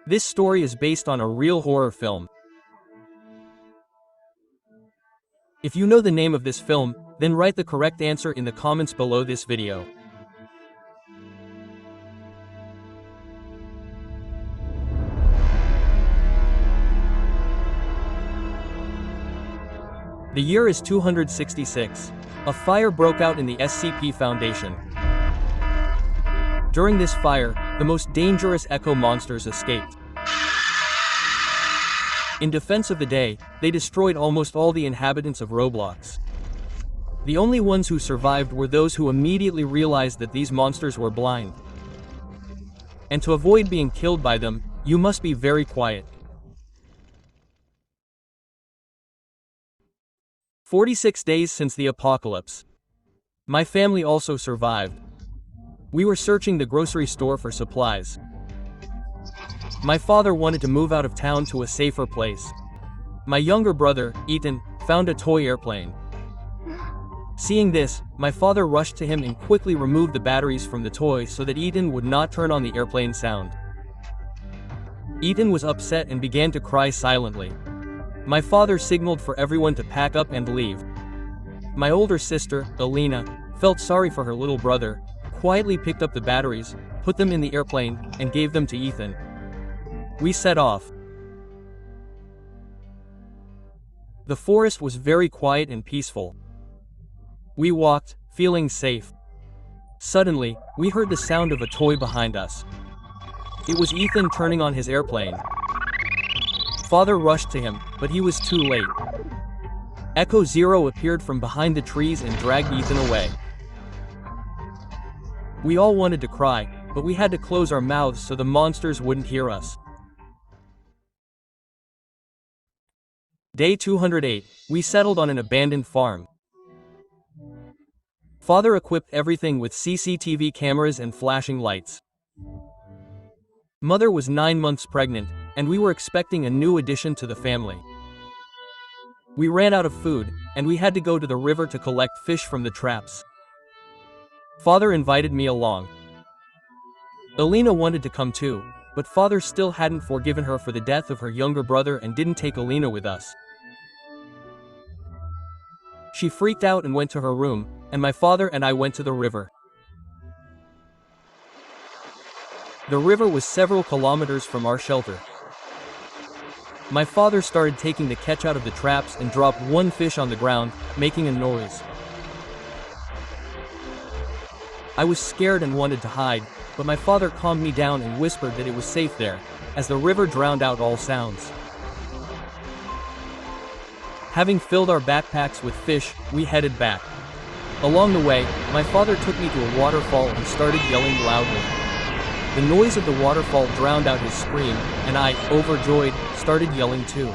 This story is based on a real horror film. If you know the name of this film, then write the correct answer in the comments below this video. The year is 266. A fire broke out in the SCP Foundation. During this fire, the most dangerous echo monsters escaped. In defense of the day, they destroyed almost all the inhabitants of Roblox. The only ones who survived were those who immediately realized that these monsters were blind. And to avoid being killed by them, you must be very quiet. 46 days since the apocalypse. My family also survived. We were searching the grocery store for supplies. My father wanted to move out of town to a safer place. My younger brother, Ethan, found a toy airplane. Seeing this, my father rushed to him and quickly removed the batteries from the toy so that Ethan would not turn on the airplane sound. Ethan was upset and began to cry silently. My father signaled for everyone to pack up and leave. My older sister, Alina, felt sorry for her little brother, quietly picked up the batteries, put them in the airplane, and gave them to Ethan. We set off. The forest was very quiet and peaceful. We walked, feeling safe. Suddenly, we heard the sound of a toy behind us. It was Ethan turning on his airplane. Father rushed to him, but he was too late. Echo Zero appeared from behind the trees and dragged Ethan away. We all wanted to cry, but we had to close our mouths so the monsters wouldn't hear us. Day 208, we settled on an abandoned farm. Father equipped everything with CCTV cameras and flashing lights. Mother was 9 months pregnant, and we were expecting a new addition to the family. We ran out of food, and we had to go to the river to collect fish from the traps. Father invited me along. Alina wanted to come too, but Father still hadn't forgiven her for the death of her younger brother and didn't take Alina with us. She freaked out and went to her room, and my father and I went to the river. The river was several kilometers from our shelter. My father started taking the catch out of the traps and dropped one fish on the ground, making a noise. I was scared and wanted to hide, but my father calmed me down and whispered that it was safe there, as the river drowned out all sounds. Having filled our backpacks with fish, we headed back. Along the way, my father took me to a waterfall and started yelling loudly. The noise of the waterfall drowned out his scream, and I, overjoyed, started yelling too.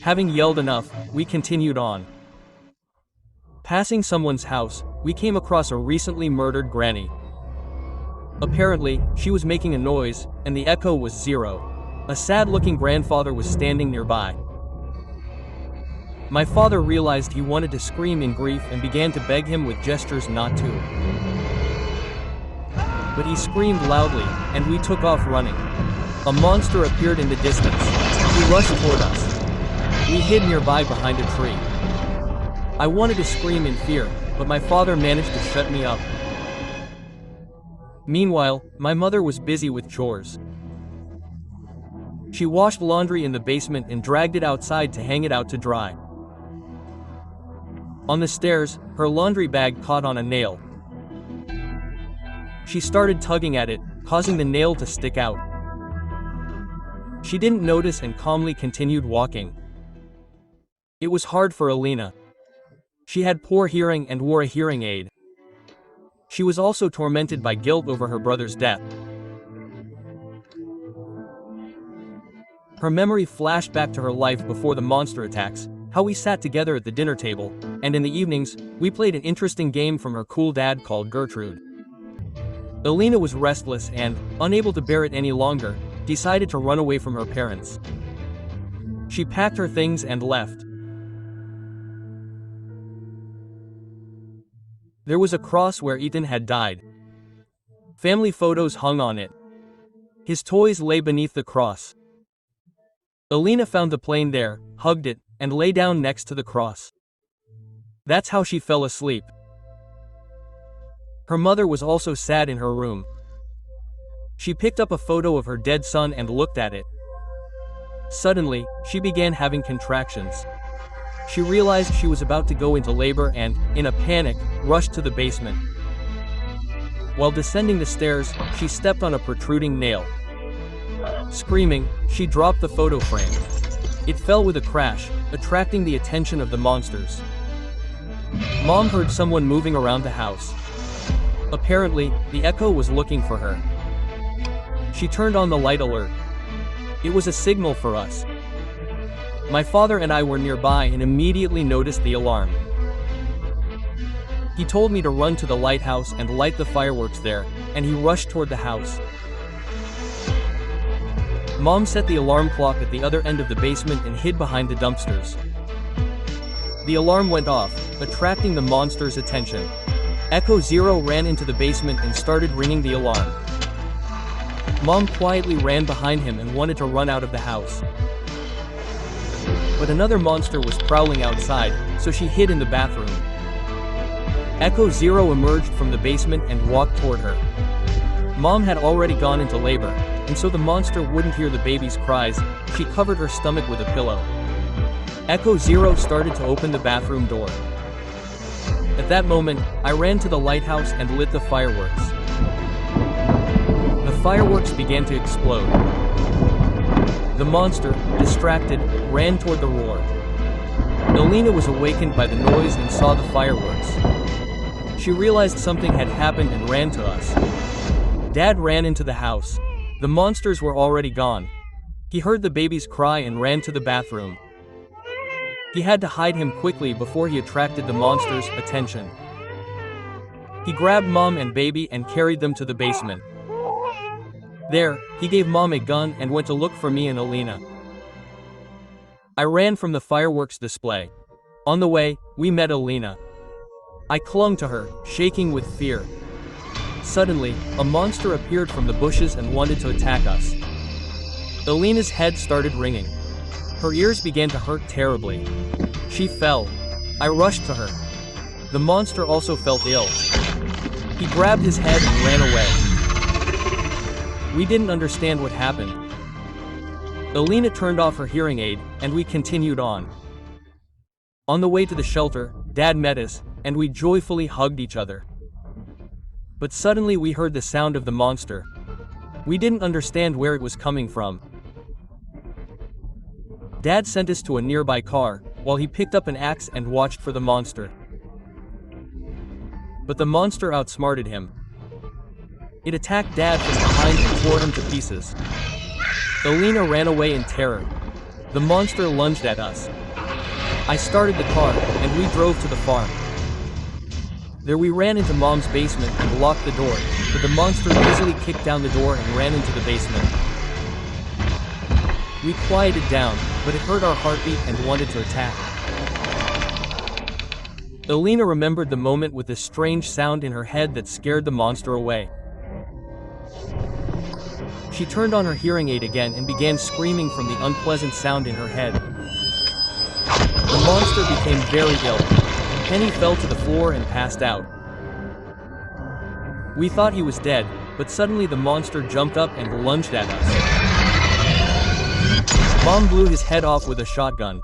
Having yelled enough, we continued on. Passing someone's house, we came across a recently murdered granny. Apparently, she was making a noise, and the echo was zero. A sad-looking grandfather was standing nearby. My father realized he wanted to scream in grief and began to beg him with gestures not to. But he screamed loudly, and we took off running. A monster appeared in the distance. He rushed toward us. We hid nearby behind a tree. I wanted to scream in fear, but my father managed to shut me up. Meanwhile, my mother was busy with chores. She washed laundry in the basement and dragged it outside to hang it out to dry. On the stairs, her laundry bag caught on a nail. She started tugging at it, causing the nail to stick out. She didn't notice and calmly continued walking. It was hard for Alina. She had poor hearing and wore a hearing aid. She was also tormented by guilt over her brother's death. Her memory flashed back to her life before the monster attacks, how we sat together at the dinner table, and in the evenings, we played an interesting game from her cool dad called Gertrude. Alina was restless and, unable to bear it any longer, decided to run away from her parents. She packed her things and left. There was a cross where Ethan had died. Family photos hung on it. His toys lay beneath the cross. Alina found the plane there, hugged it, and lay down next to the cross. That's how she fell asleep. Her mother was also sad in her room. She picked up a photo of her dead son and looked at it. Suddenly, she began having contractions. She realized she was about to go into labor and, in a panic, rushed to the basement. While descending the stairs, she stepped on a protruding nail. Screaming, she dropped the photo frame. It fell with a crash, attracting the attention of the monsters. Mom heard someone moving around the house. Apparently, the echo was looking for her. She turned on the light alert. It was a signal for us. My father and I were nearby and immediately noticed the alarm. He told me to run to the lighthouse and light the fireworks there, and he rushed toward the house. Mom set the alarm clock at the other end of the basement and hid behind the dumpsters. The alarm went off, attracting the monster's attention. Echo Zero ran into the basement and started ringing the alarm. Mom quietly ran behind him and wanted to run out of the house. But another monster was prowling outside, so she hid in the bathroom. Echo Zero emerged from the basement and walked toward her. Mom had already gone into labor, and so the monster wouldn't hear the baby's cries. She covered her stomach with a pillow. Echo Zero started to open the bathroom door. At that moment, I ran to the lighthouse and lit the fireworks. The fireworks began to explode. The monster, distracted, ran toward the roar. Alina was awakened by the noise and saw the fireworks. She realized something had happened and ran to us. Dad ran into the house. The monsters were already gone. He heard the baby's cry and ran to the bathroom. He had to hide him quickly before he attracted the monster's attention. He grabbed Mom and baby and carried them to the basement. There, he gave Mom a gun and went to look for me and Alina. I ran from the fireworks display. On the way, we met Alina. I clung to her, shaking with fear. Suddenly, a monster appeared from the bushes and wanted to attack us. Alina's head started ringing. Her ears began to hurt terribly. She fell. I rushed to her. The monster also felt ill. He grabbed his head and ran away. We didn't understand what happened. Alina turned off her hearing aid, and we continued on. On the way to the shelter, Dad met us, and we joyfully hugged each other. But suddenly we heard the sound of the monster. We didn't understand where it was coming from. Dad sent us to a nearby car, while he picked up an axe and watched for the monster. But the monster outsmarted him. It attacked Dad from behind and tore him to pieces. Alina ran away in terror. The monster lunged at us. I started the car, and we drove to the farm. There we ran into Mom's basement and locked the door, but the monster easily kicked down the door and ran into the basement. We quieted down, but it heard our heartbeat and wanted to attack. Alina remembered the moment with a strange sound in her head that scared the monster away. She turned on her hearing aid again and began screaming from the unpleasant sound in her head. The monster became very ill. Penny fell to the floor and passed out. We thought he was dead, but suddenly the monster jumped up and lunged at us. Mom blew his head off with a shotgun.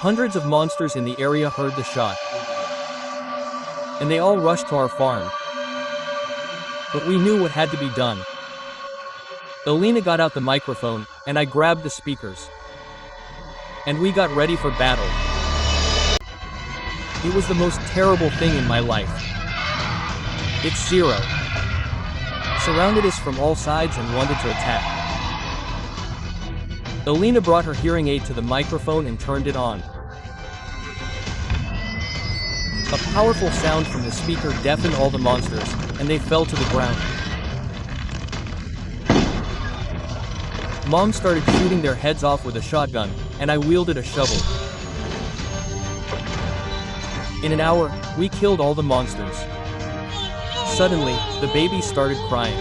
Hundreds of monsters in the area heard the shot, and they all rushed to our farm. But we knew what had to be done. Alina got out the microphone, and I grabbed the speakers. And we got ready for battle. It was the most terrible thing in my life. It's Zero. Surrounded us from all sides and wanted to attack. Alina brought her hearing aid to the microphone and turned it on. A powerful sound from the speaker deafened all the monsters, and they fell to the ground. Mom started shooting their heads off with a shotgun, and I wielded a shovel. In an hour, we killed all the monsters. Suddenly, the baby started crying.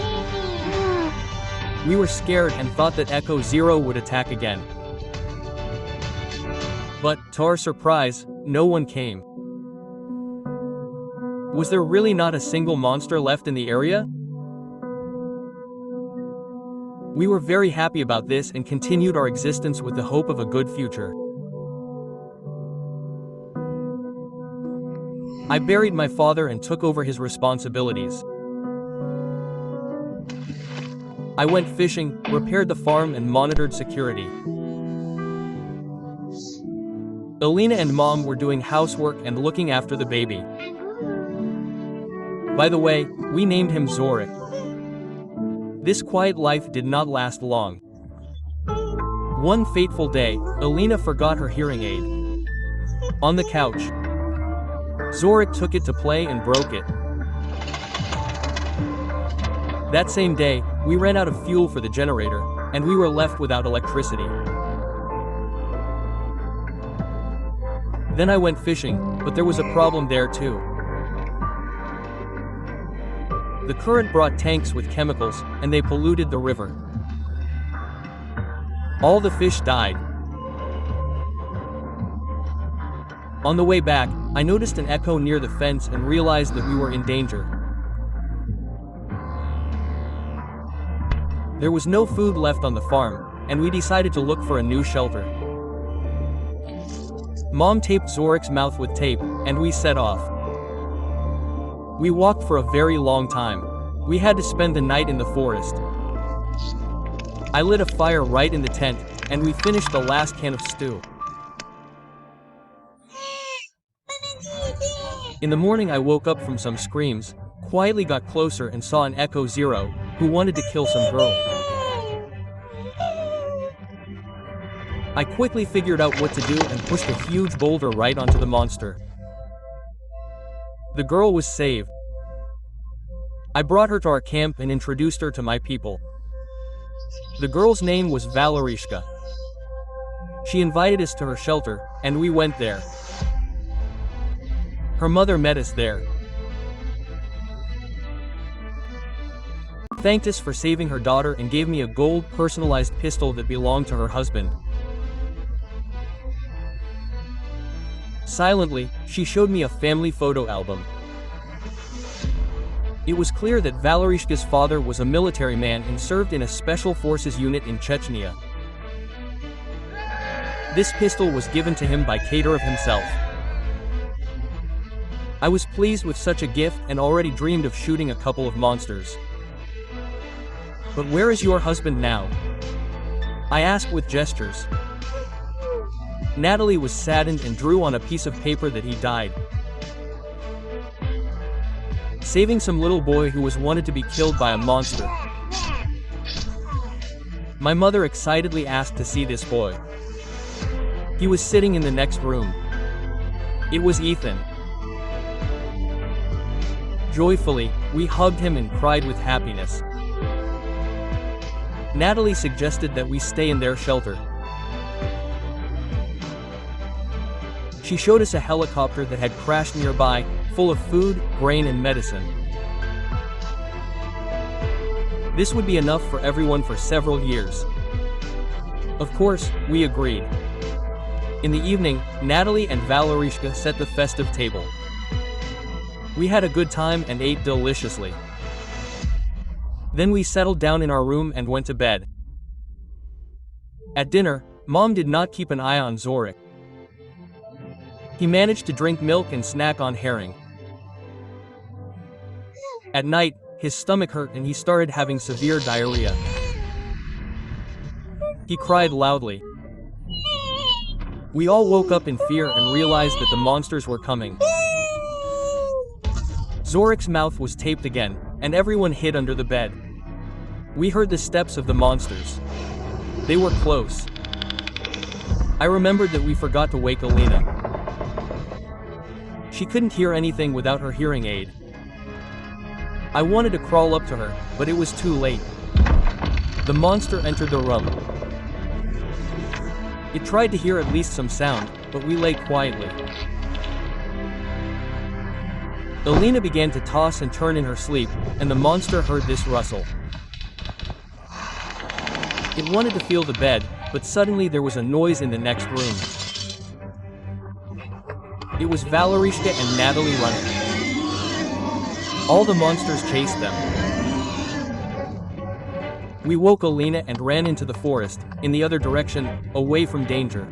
We were scared and thought that Echo Zero would attack again. But, to our surprise, no one came. Was there really not a single monster left in the area? We were very happy about this and continued our existence with the hope of a good future. I buried my father and took over his responsibilities. I went fishing, repaired the farm and monitored security. Alina and Mom were doing housework and looking after the baby. By the way, we named him Zorik. This quiet life did not last long. One fateful day, Alina forgot her hearing aid. On the couch, Zorik took it to play and broke it. That same day, we ran out of fuel for the generator, and we were left without electricity. Then I went fishing, but there was a problem there too. The current brought tanks with chemicals, and they polluted the river. All the fish died. On the way back, I noticed an echo near the fence and realized that we were in danger. There was no food left on the farm, and we decided to look for a new shelter. Mom taped Zorik's mouth with tape, and we set off. We walked for a very long time. We had to spend the night in the forest. I lit a fire right in the tent, and we finished the last can of stew. In the morning I woke up from some screams, quietly got closer and saw an Echo Zero, who wanted to kill some girl. I quickly figured out what to do and pushed a huge boulder right onto the monster. The girl was saved. I brought her to our camp and introduced her to my people. The girl's name was Valerishka. She invited us to her shelter, and we went there. Her mother met us there. Thanked us for saving her daughter and gave me a gold personalized pistol that belonged to her husband. Silently, she showed me a family photo album. It was clear that Valerishka's father was a military man and served in a special forces unit in Chechnya. This pistol was given to him by Kadyrov himself. I was pleased with such a gift and already dreamed of shooting a couple of monsters. But where is your husband now? I asked with gestures. Natalie was saddened and drew on a piece of paper that he died. Saving some little boy who was wanted to be killed by a monster. My mother excitedly asked to see this boy. He was sitting in the next room. It was Ethan. Joyfully, we hugged him and cried with happiness. Natalie suggested that we stay in their shelter. She showed us a helicopter that had crashed nearby, full of food, grain and medicine. This would be enough for everyone for several years. Of course, we agreed. In the evening, Natalie and Valerishka set the festive table. We had a good time and ate deliciously. Then we settled down in our room and went to bed. At dinner, Mom did not keep an eye on Zorik. He managed to drink milk and snack on herring. At night, his stomach hurt and he started having severe diarrhea. He cried loudly. We all woke up in fear and realized that the monsters were coming. Zorik's mouth was taped again, and everyone hid under the bed. We heard the steps of the monsters. They were close. I remembered that we forgot to wake Alina. She couldn't hear anything without her hearing aid. I wanted to crawl up to her, but it was too late. The monster entered the room. It tried to hear at least some sound, but we lay quietly. Alina began to toss and turn in her sleep, and the monster heard this rustle. It wanted to feel the bed, but suddenly there was a noise in the next room. It was Valerishka and Natalie running. All the monsters chased them. We woke Alina and ran into the forest, in the other direction, away from danger.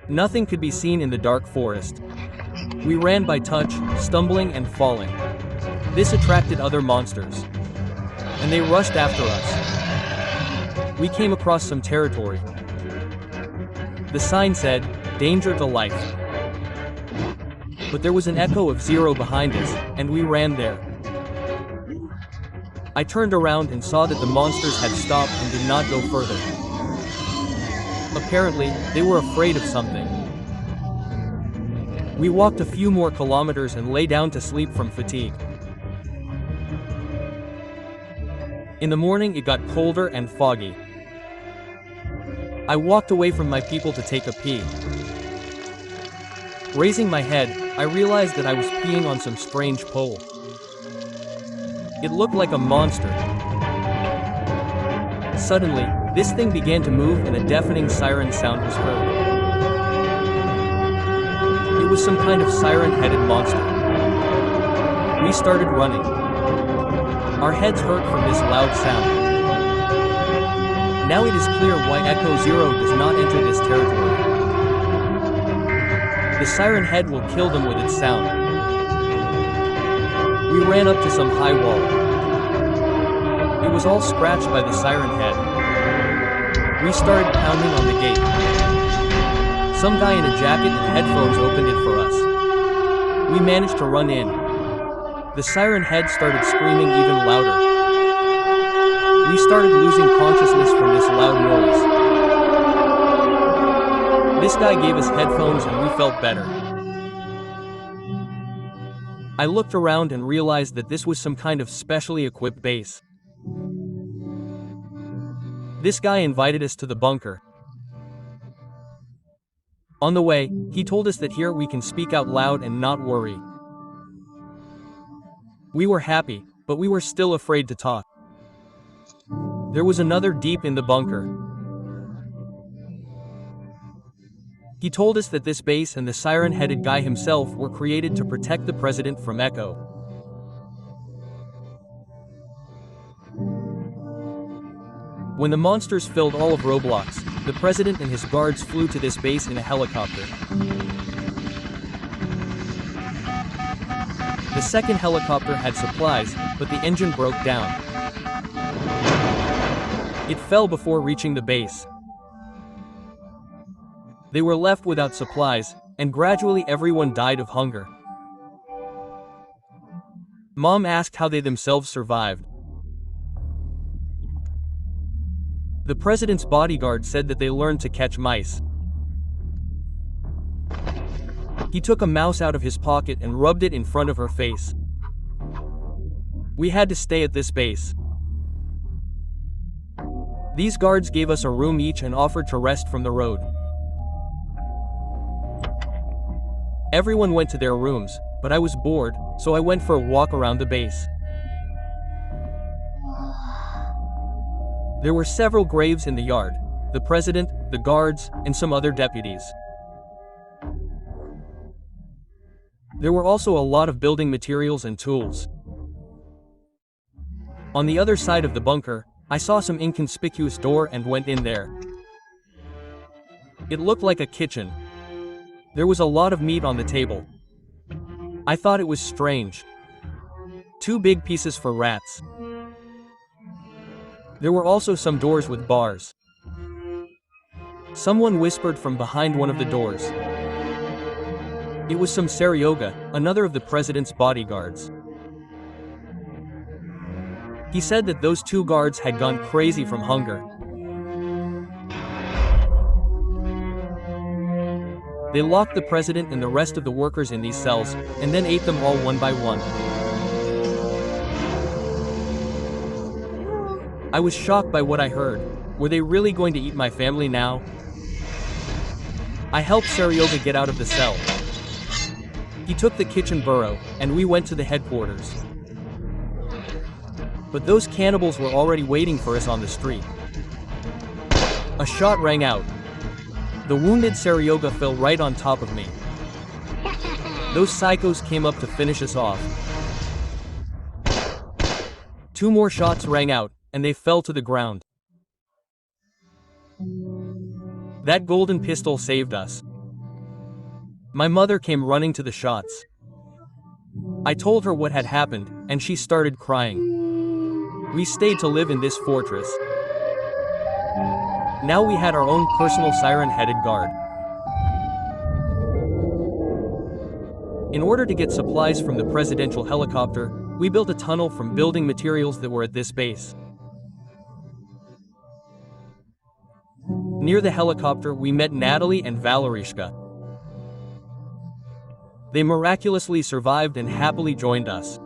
Nothing could be seen in the dark forest. We ran by touch, stumbling and falling. This attracted other monsters, and they rushed after us. We came across some territory. The sign said, "Danger to life." But there was an echo of 0 behind us, and we ran there. I turned around and saw that the monsters had stopped and did not go further. Apparently, they were afraid of something. We walked a few more kilometers and lay down to sleep from fatigue. In the morning it got colder and foggy. I walked away from my people to take a pee. Raising my head, I realized that I was peeing on some strange pole. It looked like a monster. Suddenly, this thing began to move and a deafening siren sound was heard. It was some kind of siren-headed monster. We started running. Our heads hurt from this loud sound. Now it is clear why Echo Zero does not enter this territory. The siren head will kill them with its sound. We ran up to some high wall. It was all scratched by the siren head. We started pounding on the gate. Some guy in a jacket and headphones opened it for us. We managed to run in. The siren head started screaming even louder. We started losing consciousness from this loud noise. This guy gave us headphones and we felt better. I looked around and realized that this was some kind of specially equipped base. This guy invited us to the bunker. On the way, he told us that here we can speak out loud and not worry. We were happy, but we were still afraid to talk. There was another deep in the bunker. He told us that this base and the siren-headed guy himself were created to protect the president from Echo. When the monsters filled all of Roblox, the president and his guards flew to this base in a helicopter. The second helicopter had supplies, but the engine broke down. It fell before reaching the base. They were left without supplies, and gradually everyone died of hunger. Mom asked how they themselves survived. The president's bodyguard said that they learned to catch mice. He took a mouse out of his pocket and rubbed it in front of her face. We had to stay at this base. These guards gave us a room each and offered to rest from the road. Everyone went to their rooms, but I was bored, so I went for a walk around the base. There were several graves in the yard, the president, the guards, and some other deputies. There were also a lot of building materials and tools. On the other side of the bunker, I saw some inconspicuous door and went in there. It looked like a kitchen. There was a lot of meat on the table. I thought it was strange. 2 big pieces for rats. There were also some doors with bars. Someone whispered from behind one of the doors. It was some Seryoga, another of the president's bodyguards. He said that those 2 guards had gone crazy from hunger. They locked the president and the rest of the workers in these cells, and then ate them all one by one. I was shocked by what I heard. Were they really going to eat my family now? I helped Seryoga get out of the cell. He took the kitchen burro, and we went to the headquarters. But those cannibals were already waiting for us on the street. A shot rang out. The wounded Saryoga fell right on top of me. Those psychos came up to finish us off. 2 more shots rang out, and they fell to the ground. That golden pistol saved us. My mother came running to the shots. I told her what had happened, and she started crying. We stayed to live in this fortress. Now we had our own personal siren-headed guard. In order to get supplies from the presidential helicopter, we built a tunnel from building materials that were at this base. Near the helicopter, we met Natalie and Valerishka. They miraculously survived and happily joined us.